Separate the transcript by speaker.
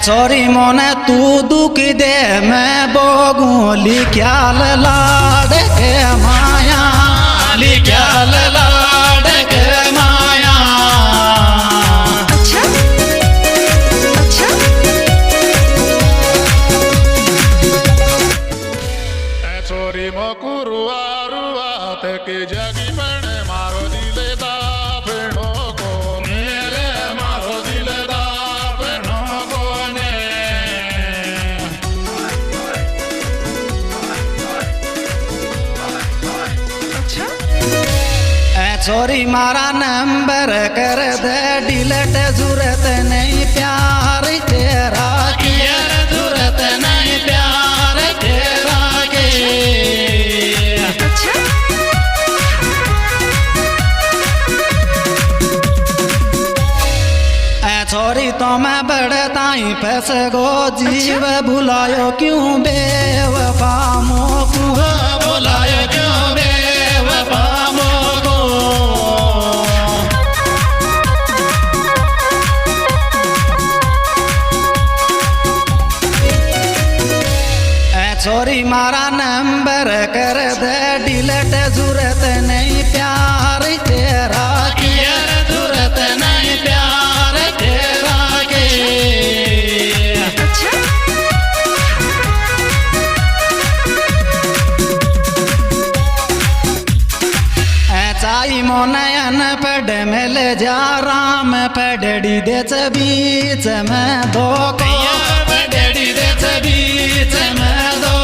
Speaker 1: छोरी मोने तू दुख दे मैं बोगूली ख्याल लाड के माया ख्याल लाड के माया।
Speaker 2: अच्छा अच्छा
Speaker 3: छोरी मकुरुआ रुआ तक जगी पण मारो दिले दा फेणो को मेरे मारो दिले दा फेणो को ने।
Speaker 2: अच्छा
Speaker 1: छोरी मारा नंबर कर दे डिलेट जरूरत नहीं प्यार तेरा की जरूरत नहीं प्यार तेरा के।
Speaker 2: अच्छा
Speaker 1: छोरी तो मैं बढ़ता ही फंस गो जीव भुलायो क्यों बेवफा मोकू भुलायो क्यों बेवफा मोकू। छोरी मारा नंबर कर दे डिलेट जरूरत नहीं प्यार तेरा की जरूरत नहीं प्यार तेरा के।
Speaker 2: अच्छा
Speaker 1: चाई मोनयन पढ़ मिल जा राम पढ़ी दे बीच में दो को पढ़ी दे बीच में दो